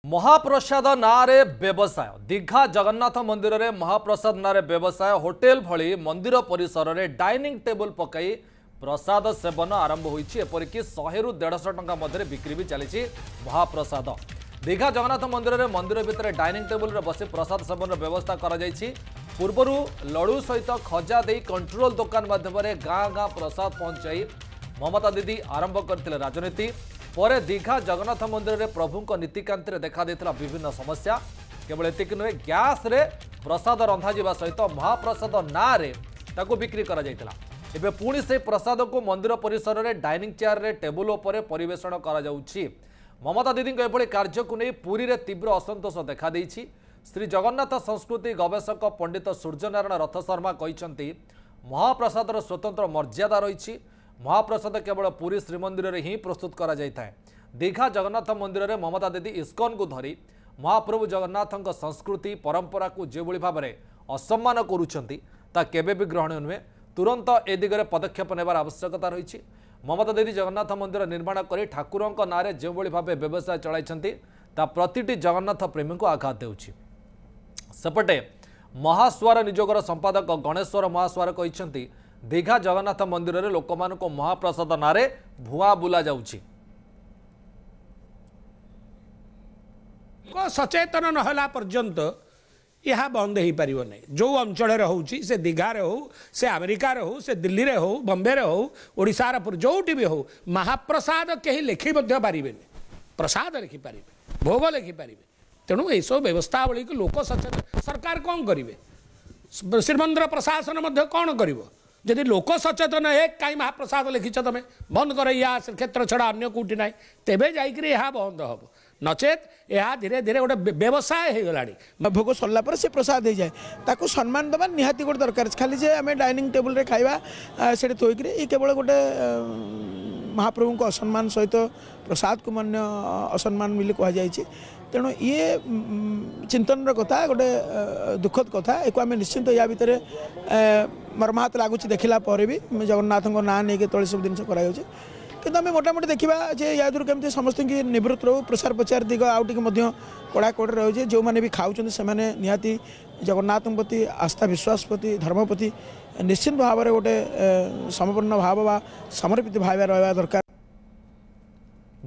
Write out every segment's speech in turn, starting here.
महाप्रसाद नारे व्यवसाय दीघा जगन्नाथ मंदिर में महाप्रसाद नारे व्यवसाय होटेल भली मंदिर परिसर में डाइनिंग टेबल पकई प्रसाद सेवन आरंभ होती एपरिक 100 ରୁ 150 टंका मध्य बिक्री भी चली महाप्रसाद दीघा जगन्नाथ मंदिर में मंदिर भितर डाइनिंग टेबल रे बसी प्रसाद सेवन व्यवस्था करा पूर्वर लड़ू सहित खजा दे कंट्रोल दुकान माध्यम गाँ गाँ प्रसाद पहुंचाई ममता दीदी आरंभ करते राजनीति पर दीघा जगन्नाथ मंदिर में प्रभु नीतिकांति देखा देता विभिन्न समस्या केवल एतिक नुहे गैस रे प्रसाद रंधा जावा सहित महाप्रसाद ना रे ताकू बिक्री करा जायतिला एबे पुणी से प्रसाद को मंदिर परिसर में डाइनिंग चेयर रे टेबुल उपर परिवेषण करा जाउछि। ममता दीदी एभली कार्य को नहीं पुरी रे तीव्र असंतोष देखा देइछि। श्री जगन्नाथ संस्कृति गवेषक पंडित सूर्यनारायण रथ शर्मा कहते महाप्रसादर स्वतंत्र मर्यादा रही महाप्रसाद केवल पुरी श्रीमंदिर में ही प्रस्तुत करा जायଥାଏ। दीघा जगन्नाथ मंदिर में ममता दीदी इस्कन को धरी महाप्रभु जगन्नाथ संस्कृति परंपरा को जो भाव में असम्मान करुँच केबे भी ग्रहणीय नुहे तुरंत ए दिगरे पदक्षेप नेबार आवश्यकता रही। ममता दीदी जगन्नाथ मंदिर निर्माण कर ठाकुरों नारे जो भाव व्यवसाय चलाई प्रतिटी जगन्नाथ प्रेमी को आघात देउछि। सेपटे महास्वार निजोगर संपादक गणेश्वर महास्वार कहते दीघा जगन्नाथ मंदिर में लोक मान महाप्रसाद नारे भुआ बुला जाउछि। सचेतन नहला पर्यंत यह बंद हो पार नहीं। जो अंचल होउछि से दीघारे हो से अमेरिका हो से दिल्ली रे हो बॉम्बे रे हो ओडिशार जोटी भी हो महाप्रसाद कहीं लिखि पारे प्रसाद लिखि पारे भोग लिखि पारे। तेणु यह सब व्यवस्थावली को लोक सचेतन सरकार कौन करेंगे श्रीमंदिर प्रशासन कौन कर जदि लोक सचेतन है कहीं महाप्रसाद लिखिछ तुम बंद कर या क्षेत्र छड़ा अन्य कौटी ना तेबे जाइकरी यह बंद हम नचेत यह धीरे धीरे गोटे व्यवसाय हो गला भोग सरला पर से प्रसाद हो जाए ताकू सम्मान दबा निहाती गोटे दरकार खाली जे आम डाइनिंग टेबल रे खाइबा से थोकरी ये केवल गोटे महाप्रभु को असम्मान सहित प्रसाद को मान्य असम्मान मिली कहुई। तेणु ये चिंतन कथा गोटे दुखद कथा एक आम निश्चिंत या भितर मर्माहत लगुच देखला भी जगन्नाथ ना नहीं तले सब जिन कर किंतु आम मोटामोटी देखा जे या दूर केमती समस्त की निवृत्त रो प्रसार प्रचार दिग आउटे कड़ाकड़ रही जो मैंने भी खाऊँ से निहाती जगन्नाथ प्रति आस्था विश्वास प्रति धर्म प्रति निश्चित भाव में गोटे समर्पण भाव बा समर्पित भाव रहा दरकार।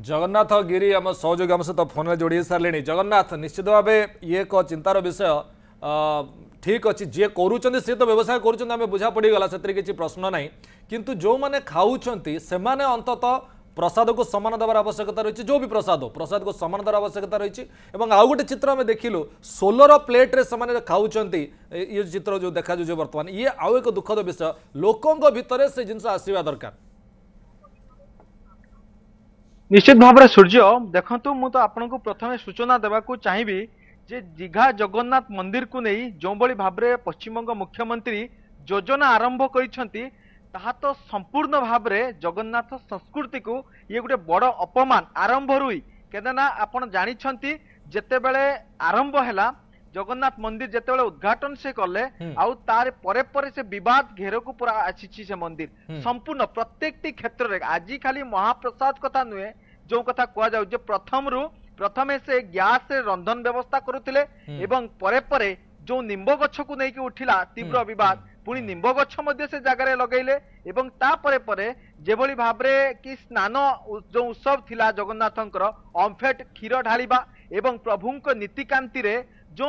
जगन्नाथ गिरी आम सहयोगी आम सहित फोन में जोड़ी सारे जगन्नाथ निश्चित भाव ये एक चिंतार विषय ठीक अच्छे जी करूँ सी तो व्यवसाय करें बुझा पड़गला से किसी प्रश्न ना किंतु जो मैंने खाऊँ से अंतत प्रसाद को सम्मान देवार आवश्यकता रही जो भी प्रसाद को सम्मान देवार आवश्यकता रही। आउ गोटे चित्र में देखिलु सोलर प्लेट रे से खाऊँ ये चित्र जो देखा जो बर्तमान ये आउ एक दुखद विषय लोकों भितर से जिन आसवा दरकार। निश्चित भाव में सूर्य देखु मु तो आपको प्रथम सूचना देवाक चाहिए जे दीघा जगन्नाथ मंदिर को नहीं जो भाव में पश्चिमबंग मुख्यमंत्री योजना आरंभ करिसेंती ताहा तो संपूर्ण भाव में जगन्नाथ संस्कृति को ये गोटे बड़ अपमान आरंभ रुई केना आपण जानिछंती जेतेबेले आरंभ हैला जगन्नाथ मंदिर जेतेबेले उद्घाटन से कले आउ तार परे परे से विवाद घेर को पूरा आछि से मंदिर संपूर्ण प्रत्येकटी क्षेत्र रे आज खाली महाप्रसाद कथा नुहे जो कथा कह जाउ प्रथमे से गैस से रंधन व्यवस्था करुथिले एवं परे परे जो निम्ब गछ को लेकिन उठिला तीव्र विवाद पुणी निम्ब गछ मध्य से जगार लगेले एवं तापरे परे जेभली भाबरे कि स्नान जो उत्सव थिला जगन्नाथंकर अम्फेट क्षीर ढालिबा एवं प्रभुंक नीतिकांति रे जो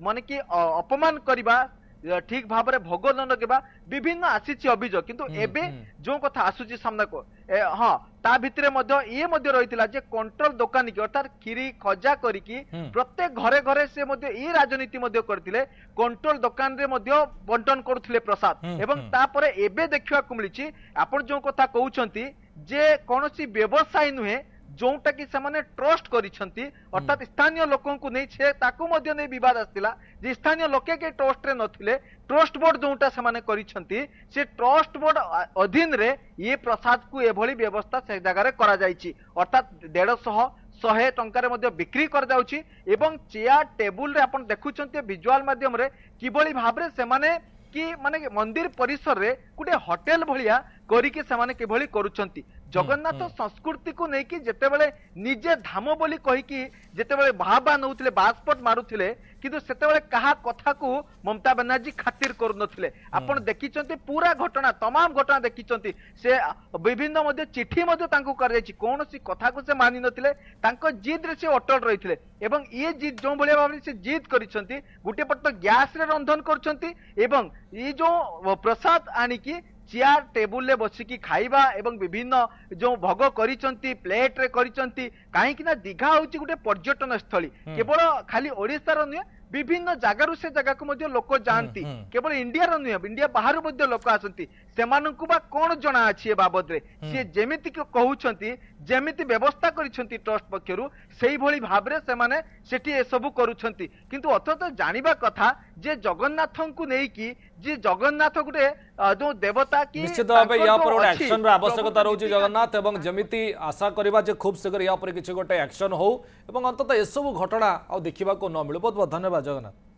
माने कि अपमान करिबा ठीक भाव में भोग न लगे विभिन्न आसी अभियोग किंतु एबे जो कथा आसुची सामना को हाँ ता भितरे ये रही जे कंट्रोल दुकानी की अर्थात खीरी खजा करिकी प्रत्येक घरे घरे से ये राजनीति करथिले कंट्रोल दुकान रे बंटन करुथिले प्रसाद एवं तापरे एबे देखिवा को मिली आपण जो कथा कहउछंती जे कोनोसी व्यवसाय नुहे जोटा कि से ट्रस्ट करिछंती अर्थात स्थानीय लोकों को नहीं छे ताकू मध्य नहीं विवाद आसला जे स्थानीय लोके के ट्रस्ट रे नथिले ट्रस्ट बोर्ड जोटा से करिछंती से ट्रस्ट बोर्ड अधीन रे ये प्रसाद को एभली व्यवस्था से जगह करा जायछि अर्थात 150-100 टंकार मध्य बिक्री कर जाउछि एवं चेयर टेबुल रे आपण देखुछंती विजुअल माध्यम रे किबळी भाबरे से कि माने मंदिर परिसर रे गुटे होटेल भलिया करिके से किभली करुछंती जगन्नाथ संस्कृति को लेकिन जितेबाला निजे धाम बोली कहीकि जितेबाला बाहा नौथिले बास्पट मारुथिले किंतु सेतेबाला कहा कथा को ममता बनर्जी खातिर करुनथिले आपण देखिचंती पूरा घटना तमाम घटना देखिचंती से विभिन्न मध्ये चिठी मध्ये तांको कर जायछि कोनोसी कथा को से मानि नथिले तांको जिद रे से अटल रहिथिले एवं ये जिद जो भलिया भाबरे से जिद करिसंती गुटे पट गैस रे रंधन करछंती एवं ये जो प्रसाद आनी की चेयर टेबुल ले बसिकी खाइबा एवं विभिन्न जो भोग करिसंती प्लेट रे करिसंती काहे कि ना दीघा होची गुटे पर्यटन स्थली केवल खाली ओडिसा रो नुहे विभिन्न जगारु से जगह को मध्य लोक जानती केवल इंडिया रो नुहे इंडिया बाहर मध्य लोक आसंती सेमानकु बा कोन जणा अछि ए बाबद रे से जेमिति कहउछंती जेमिति व्यवस्था करिसंती ट्रस्ट पक्षरु सेही भली भाबरे से माने सेठी ए सब करूछंती किंतु अथत जानिबा कथा जे जगन्नाथंकु नेई की जे जगन्नाथ गुटे जो देवता की निश्चित भाव या पर गोटे एक्शन आवश्यकता रोची जगन्नाथ एवं जमिति आशा करबा जे खूब शीघ्र या पर किछि गोटे एक्शन हो एवं अंततः एसबू घटना आ देखा न मिलू बहुत बहुत धन्यवाद जगन्नाथ।